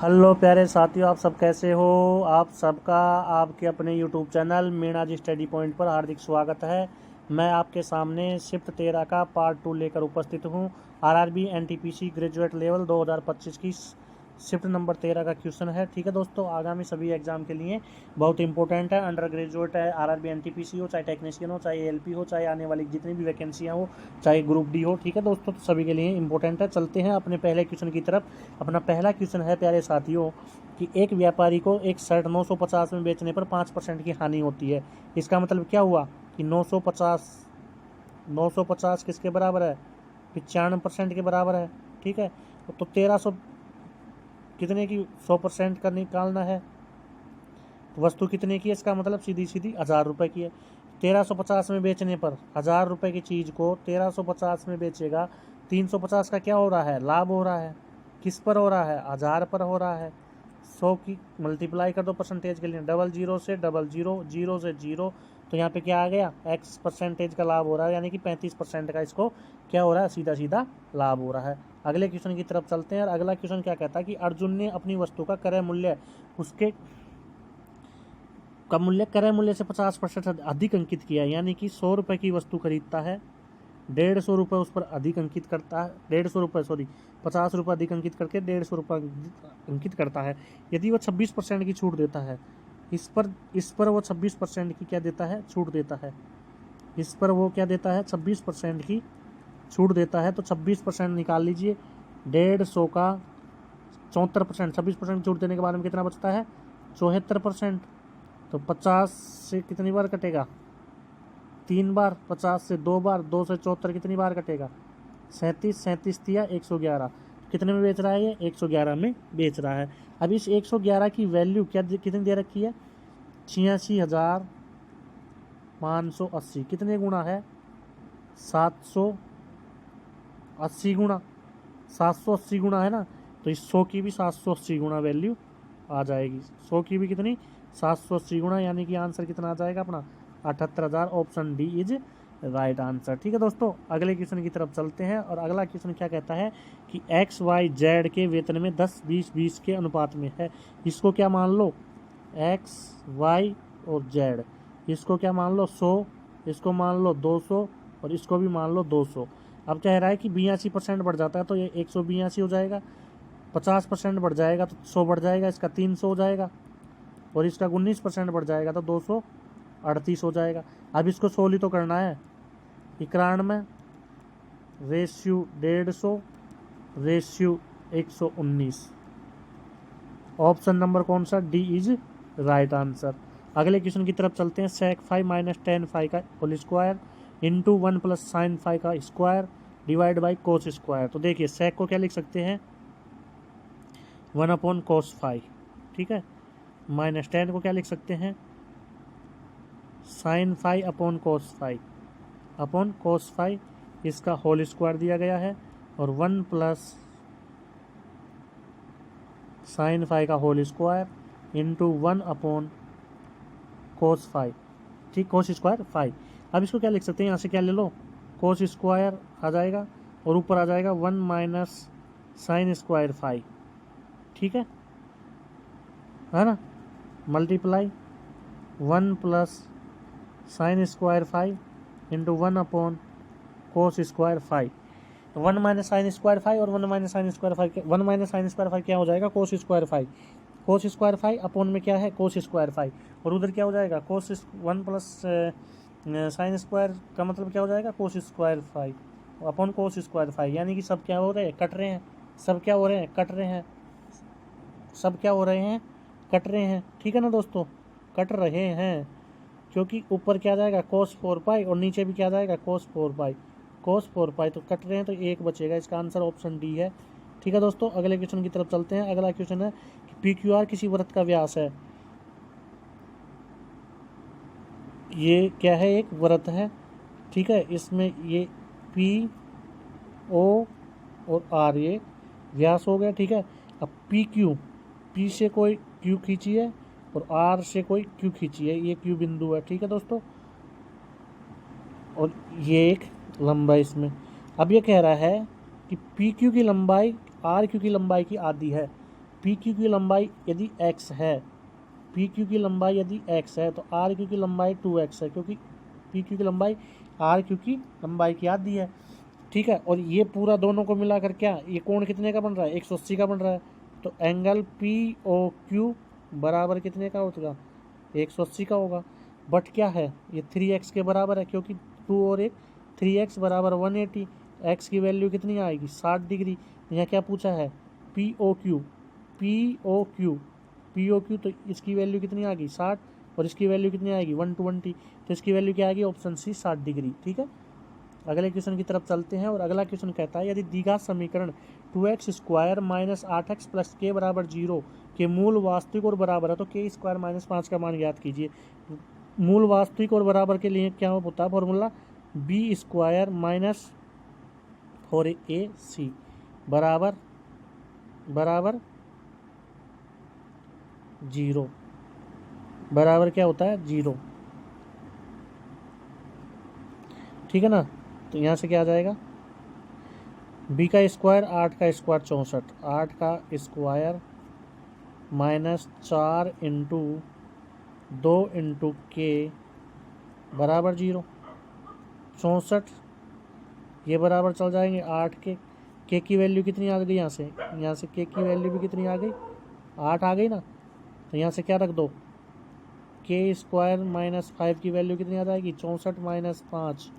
Hello प्यारे साथियों, आप सब कैसे हो। आप सबका आपके अपने यूट्यूब चैनल मीणा जी स्टडी पॉइंट पर हार्दिक स्वागत है। मैं आपके सामने शिफ्ट 13 का पार्ट 2 लेकर उपस्थित हूँ। आरआरबी एनटीपीसी ग्रेजुएट लेवल 2025 की शिफ्ट नंबर 13 का क्वेश्चन है। ठीक है दोस्तों, आगामी सभी एग्जाम के लिए बहुत इंपॉर्टेंट है। अंडर ग्रेजुएट है, आरआरबी एनटीपीसी हो, चाहे टेक्नीशियन हो, चाहे एलपी हो, चाहे आने वाली जितनी भी वैकेंसियाँ हो, चाहे ग्रुप डी हो। ठीक है दोस्तों, तो सभी के लिए इंपॉर्टेंट है। चलते हैं अपने पहले क्वेश्चन की तरफ। अपना पहला क्वेश्चन है प्यारे साथियों कि एक व्यापारी को एक शर्ट 950 में बेचने पर 5% की हानि होती है। इसका मतलब क्या हुआ कि 950 किसके बराबर है, 95% के बराबर है। ठीक है, तो 1300 कितने की 100% का निकालना है, तो वस्तु कितने की है, इसका मतलब सीधी सीधी 1000 रुपये की है। 1350 में बेचने पर 1000 रुपये की चीज़ को 1350 में बेचेगा। 350 का क्या हो रहा है, लाभ हो रहा है। किस पर हो रहा है, 1000 पर हो रहा है। 100 की मल्टीप्लाई कर दो परसेंटेज के लिए, डबल जीरो से डबल जीरो, जीरो से जीरो, तो यहाँ पे क्या आ गया, एक्स परसेंटेज का लाभ हो रहा है, यानी कि 35% का इसको क्या हो रहा है, सीधा सीधा लाभ हो रहा है। अगले क्वेश्चन की तरफ चलते हैं। और अगला क्वेश्चन क्या कहता है कि अर्जुन ने अपनी वस्तु का क्रय मूल्य उसके क्रय मूल्य से 50% अधिक अंकित किया है। यानी कि 100 रुपये की वस्तु खरीदता है, 150 रुपये उस पर अधिक अंकित करता है, 150 रुपये सॉरी 50 रुपये अधिक अंकित करके 150 रुपये अंकित करता है। यदि वो 26% की छूट देता है, इस पर वो 26% की क्या देता है, छूट देता है। इस पर वो क्या देता है, 26% की छूट देता है। तो 26% निकाल लीजिए, 150 का 74%, 26% छूट देने के बाद में कितना बचता है, 74%। तो 50 से कितनी बार कटेगा, 3 बार। 50 से 2 बार, 2 से 74 कितनी बार कटेगा, 37। 37 दिया 111, कितने में बेच रहा है ये, 111 में बेच रहा है। अब इस 111 की वैल्यू क्या कितनी दे रखी है, 86,580। कितने गुना है, 780 गुना, 780 गुना है ना। तो इस 100 की भी 780 गुना वैल्यू आ जाएगी। 100 की भी कितनी, 780 गुना, यानी कि आंसर कितना आ जाएगा अपना, 78,000। Option D is right answer. ठीक है दोस्तों, अगले क्वेश्चन की तरफ चलते हैं। और अगला क्वेश्चन क्या कहता है कि एक्स वाई जेड के वेतन में 10-20-20 के अनुपात में है। इसको क्या मान लो, एक्स वाई और जेड, इसको क्या मान लो 100, इसको मान लो 200, और इसको भी मान लो 200। अब कह रहा है कि 82% बढ़ जाता है तो ये 182 हो जाएगा, 50% बढ़ जाएगा तो 100 बढ़ जाएगा, इसका 300 हो जाएगा, और इसका 19% बढ़ जाएगा तो 238 हो जाएगा। अब इसको 16 तो करना है, 91 रेशियो 150 रेशियो 119। ऑप्शन नंबर कौन सा, डी इज राइट आंसर। अगले क्वेश्चन की तरफ चलते हैं। सेक 5 माइनस टेन 5 का whole square into 1 plus sine 5 का square divide by cos square. तो देखिए सेक को क्या लिख सकते हैं, 1/cos 5। ठीक है, माइनस टेन को क्या लिख सकते हैं, साइन 5/cos 5 इसका होल स्क्वायर दिया गया है, और 1 प्लस साइन 5 का होल स्क्वायर इंटू 1/cos 5। ठीक, कोस स्क्वायर 5। अब इसको क्या लिख सकते हैं, यहाँ से क्या ले लो, कोस स्क्वायर आ जाएगा, और ऊपर आ जाएगा 1 माइनस साइन स्क्वायर 5। ठीक है ना, multiply 1 plus sine square 5 into 1/cos square 5। 1 minus sine square 5 और 1 minus sine square 5, 1 minus sine square 5 क्या हो जाएगा, cos square 5। Cos square 5 upon में क्या है, कोस स्क्वायर 5, और उधर क्या हो जाएगा, कोस 1 प्लस साइन स्क्वायर का मतलब क्या हो जाएगा, cos square 5 upon cos square 5। यानी कि सब क्या हो रहे हैं, कट रहे हैं, सब क्या हो रहे हैं, कट रहे हैं, सब क्या हो रहे हैं, कट रहे हैं। ठीक है ना दोस्तों, कट रहे हैं, क्योंकि ऊपर क्या जाएगा, cos 4 पाई, और नीचे भी क्या जाएगा, cos 4 पाई। cos 4 पाई तो कट रहे हैं, तो एक बचेगा। इसका आंसर ऑप्शन डी है। ठीक है दोस्तों, अगले क्वेश्चन की तरफ चलते हैं। अगला क्वेश्चन है कि पी क्यू आर किसी वृत्त का व्यास है। ये क्या है, एक वृत्त है। ठीक है, इसमें ये पी ओ और आर ये व्यास हो गया। ठीक है, अब पी क्यू, पी से कोई क्यू खींचिए और आर से कोई क्यू खींचिए, ये क्यू बिंदु है। ठीक है दोस्तों, और ये एक लंबाई इसमें। अब ये कह रहा है कि पी क्यू की लंबाई आर क्यू की लंबाई की आधी है। पी क्यू की लंबाई यदि x है, पी क्यू की लंबाई यदि x है तो आर क्यू की लंबाई 2x है, क्योंकि पी क्यू की लंबाई आर क्यू की लंबाई की आधी है। ठीक है, और ये पूरा दोनों को मिलाकर क्या, ये कोण कितने का बन रहा है, 180 का बन रहा है। तो एंगल पी ओ क्यू बराबर कितने का होगा, 180 का होगा। बट क्या है, ये 3x के बराबर है, क्योंकि 2 और 1 3x बराबर 180। x की वैल्यू कितनी आएगी, 60 डिग्री। यहाँ क्या पूछा है, P O Q, P O Q, P O Q, तो इसकी वैल्यू कितनी आ गई 60, और इसकी वैल्यू कितनी आएगी 120। तो इसकी वैल्यू क्या आएगी, ऑप्शन सी 60 डिग्री। ठीक है, अगले क्वेश्चन की तरफ चलते हैं। और अगला क्वेश्चन कहता है यदि द्विघात समीकरण 2x² माइनस 8x प्लस के बराबर 0 के मूल वास्तविक और बराबर है तो k² माइनस 5 का मान ज्ञात कीजिए। मूल वास्तविक और बराबर के लिए क्या होता है फॉर्मूला, b² माइनस 4ac बराबर बराबर 0, बराबर क्या होता है 0। ठीक है ना, तो यहाँ से क्या आ जाएगा, b का स्क्वायर 8 का स्क्वायर 64, 8 का स्क्वायर माइनस 4 इंटू 2 इंटू के बराबर 0, 64 ये बराबर चल जाएंगे 8 के की वैल्यू कितनी आ गई, यहाँ से के की वैल्यू भी कितनी आ गई, 8 आ गई ना। तो यहाँ से क्या रख दो, k² माइनस 5 की वैल्यू कितनी आ जाएगी, 64 माइनस 5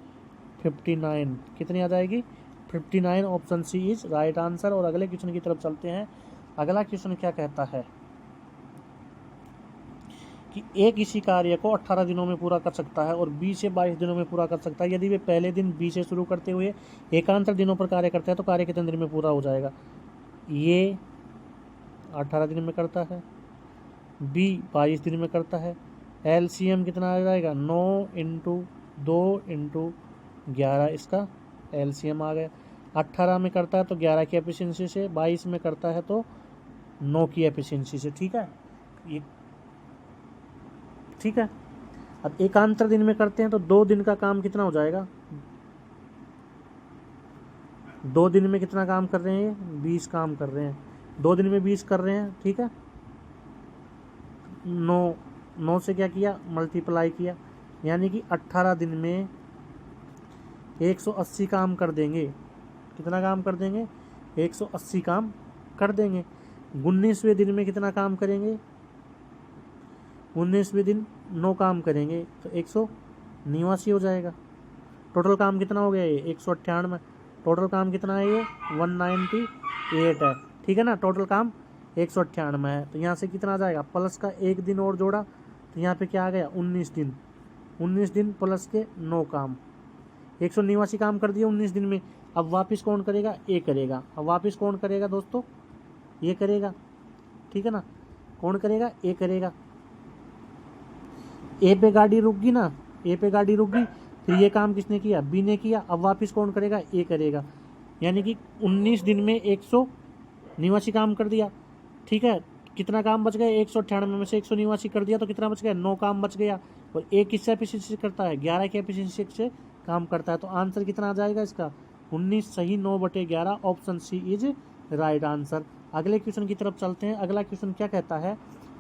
59 कितनी आ जाएगी 59। Option C is right answer. और अगले क्वेश्चन की तरफ चलते हैं। अगला क्वेश्चन क्या कहता है कि एक इसी कार्य को 18 दिनों में पूरा कर सकता है और 20 से 22 दिनों में पूरा कर सकता है। यदि वे पहले दिन 20 से शुरू करते हुए एकांतर दिनों पर कार्य करता है तो कार्य कितने दिन में पूरा हो जाएगा। ये 18 दिन में करता है, बी 22 दिन में करता है। एलसीएम कितना आ जाएगा, 9 इंटू 2 इंटू 11, इसका एलसीएम आ गया। 18 में करता है तो 11 की एफिशिएंसी से, 22 में करता है तो 9 की एफिशिएंसी से। ठीक है, ये ठीक है। अब एकांतर दिन में करते हैं तो 2 दिन का काम कितना हो जाएगा, 2 दिन में कितना काम कर रहे हैं, 20 काम कर रहे हैं, 2 दिन में 20 कर रहे हैं। ठीक है, 9 से क्या किया, मल्टीप्लाई किया, यानी कि 18 दिन में 180 काम कर देंगे। कितना काम कर देंगे, 180 काम कर देंगे। 19वें दिन में कितना काम करेंगे, 19वें दिन 9 काम करेंगे तो 189 हो जाएगा। टोटल काम कितना हो गया, ये 198। टोटल काम कितना है, ये 198 है। ठीक है ना, टोटल काम 198 है। तो यहाँ से कितना आ जाएगा, प्लस का 1 दिन और जोड़ा तो यहाँ पे क्या आ गया 19 दिन। 19 दिन प्लस के 9 काम, 189 काम कर दिया 19 दिन में। अब वापस कौन करेगा, ए करेगा। अब वापस कौन करेगा दोस्तों, ये करेगा। ठीक है ना, कौन करेगा, ए करेगा। ए पे गाड़ी रुक गई ना, ए पे गाड़ी रुक गई, फिर ये काम किसने किया, बी ने किया। अब वापस कौन करेगा, ए करेगा। यानी कि 19 दिन में 189 काम कर दिया। ठीक है, कितना काम बच गया, 198 में से 189 कर दिया तो कितना बच गया, 9 काम बच गया। और ए किससे एफिशिएंसी से करता है, 11 की एफिशिएंसी से काम करता है। तो आंसर कितना आ जाएगा इसका, 19 सही 9/11। Option C is right answer. अगले क्वेश्चन की तरफ चलते हैं। अगला क्वेश्चन क्या कहता है,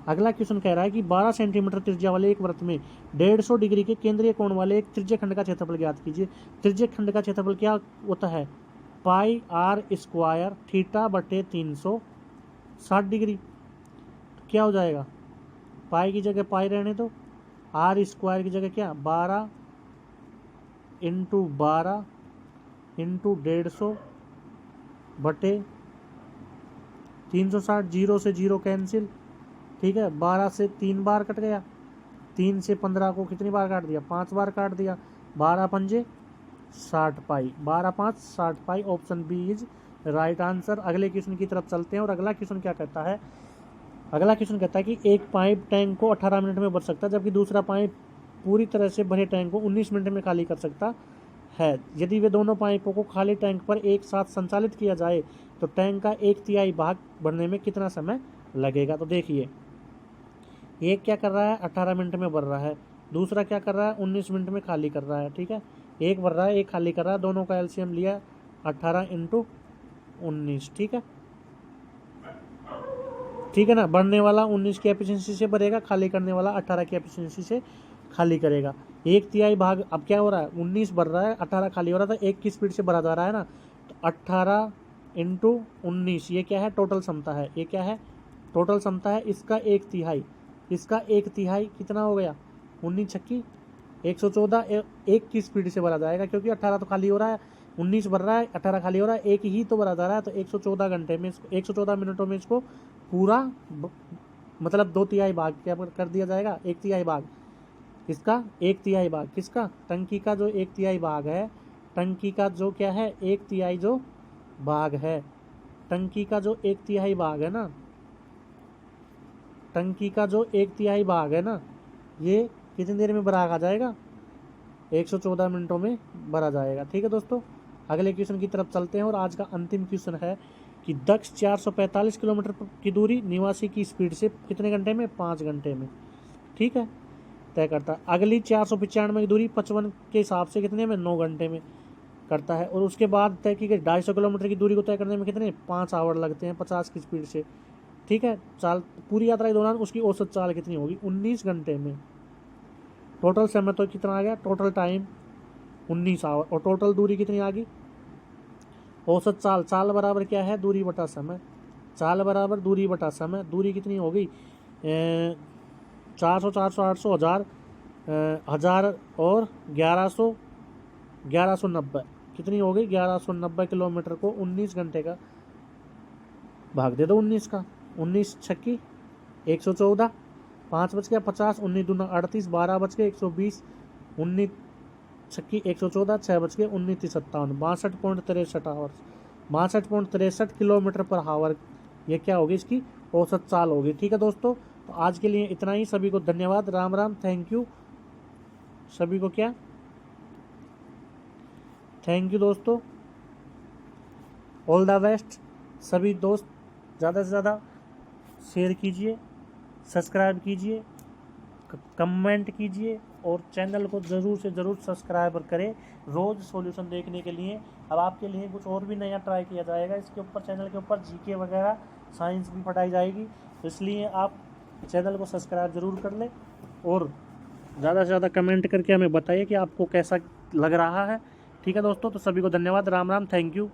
अगला क्वेश्चन कह रहा है कि 12 सेंटीमीटर त्रिज्या वाले एक वृत्त में 150 डिग्री के केंद्रीय कोण वाले एक त्रिज्य खंड का क्षेत्रफल ज्ञात कीजिए। त्रिज्य खंड का क्षेत्रफल क्या होता है, पाई आर स्क्वायर थीटा बटे 360 डिग्री। क्या हो जाएगा, पाई की जगह पाई रहने दो, आर स्क्वायर की जगह क्या 12 इंटू 12 इंटू 150 बटे 360। 0 से 0 कैंसिल। ठीक है, 12 से 3 बार कट गया, 3 से 15 को कितनी बार काट दिया, 5 बार काट दिया। 12 पंजे 60 पाई, 12 5 60 पाई। Option B is right answer. अगले क्वेश्चन की तरफ चलते हैं। और अगला क्वेश्चन क्या कहता है, अगला क्वेश्चन कहता है कि एक पाइप टैंक को 18 मिनट में भर सकता है जबकि दूसरा पाइप पूरी तरह से भरे टैंक को 19 मिनट में खाली कर सकता है। यदि वे दोनों पाइपों को खाली टैंक पर एक साथ संचालित किया जाए तो टैंक का 1/3 भाग भरने में कितना समय लगेगा। तो देखिए, एक क्या कर रहा है 18 मिनट में भर रहा है, दूसरा क्या कर रहा है 19 मिनट में खाली कर रहा है। ठीक है, एक भर रहा है एक खाली कर रहा है, दोनों का एलसीएम लिया 18 इंटू 19। ठीक है, ठीक है ना। भरने वाला 19 की एफिशिएंसी से भरेगा, खाली करने वाला 18 की एफिशिएंसी से खाली करेगा। 1/3 भाग, अब क्या हो रहा है, 19 भर रहा है, 18 खाली हो रहा था, 1 की स्पीड से भरा जा रहा है ना, तो 18 इंटू 19 ये क्या है, टोटल क्षमता है। ये क्या है, टोटल क्षमता है। इसका 1/3, इसका 1/3 कितना हो गया, 19 छक्की 114, 1 की स्पीड से भरा जाएगा, क्योंकि 18 तो खाली हो रहा है, 19 भर रहा है, 18 खाली हो रहा है, 1 ही तो भरा जा रहा है। तो 114 घंटे में इसको, 114 मिनटों में इसको पूरा मतलब 2/3 भाग क्या कर दिया जाएगा, 1/3 भाग इसका, 1/3 भाग किसका, टंकी का जो 1/3 भाग है, टंकी का जो क्या है 1/3 जो भाग है, टंकी का जो 1/3 भाग है ना, टंकी का जो 1/3 भाग है ना, ये कितनी देर में भरा आ जाएगा, 114 मिनटों में भरा जाएगा। ठीक है दोस्तों, अगले क्वेश्चन की तरफ चलते हैं। और आज का अंतिम क्वेश्चन है कि दक्ष 445 किलोमीटर की दूरी निवासी की स्पीड से कितने घंटे में, 5 घंटे में, ठीक है, तय करता है। अगली 495 की दूरी 55 के हिसाब से कितने में, 9 घंटे में करता है। और उसके बाद तय की गई 250 किलोमीटर की दूरी को तय करने में कितने, 5 आवर लगते हैं 50 की स्पीड से। ठीक है, चाल पूरी यात्रा के दौरान उसकी औसत चाल कितनी होगी, 19 घंटे में। टोटल समय तो कितना आ गया, टोटल टाइम 19 आवर, और टोटल दूरी कितनी आ गई, औसत चाल, चाल बराबर क्या है, दूरी बटा समय, चाल बराबर दूरी बटा समय। दूरी कितनी हो गई, 400 400 800 हज़ार, हज़ार और 1190 कितनी हो गई, 1190 किलोमीटर को 19 घंटे का भाग दे दो 19 का, 19 छक्की 114, 5 बच गया 50, 19 दूना 38, 12 बच गए 120, 19 छक्की 114, 6 बच गए 19 57, 62.63 आवर, 62.63 किलोमीटर पर आवर, ये क्या होगी, इसकी औसत चाल होगी। ठीक है दोस्तों, तो आज के लिए इतना ही। सभी को धन्यवाद, राम राम, थैंक यू सभी को, क्या थैंक यू दोस्तों, ऑल द बेस्ट। सभी दोस्त ज़्यादा से ज़्यादा शेयर कीजिए, सब्सक्राइब कीजिए, कमेंट कीजिए, और चैनल को ज़रूर से ज़रूर सब्सक्राइब करें रोज़ सॉल्यूशन देखने के लिए। अब आपके लिए कुछ और भी नया ट्राई किया जाएगा इसके ऊपर, चैनल के ऊपर जीके वगैरह साइंस भी पढ़ाई जाएगी, तो इसलिए आप चैनल को सब्सक्राइब ज़रूर कर लें, और ज़्यादा से ज़्यादा कमेंट करके हमें बताइए कि आपको कैसा लग रहा है। ठीक है दोस्तों, तो सभी को धन्यवाद, राम राम, थैंक यू।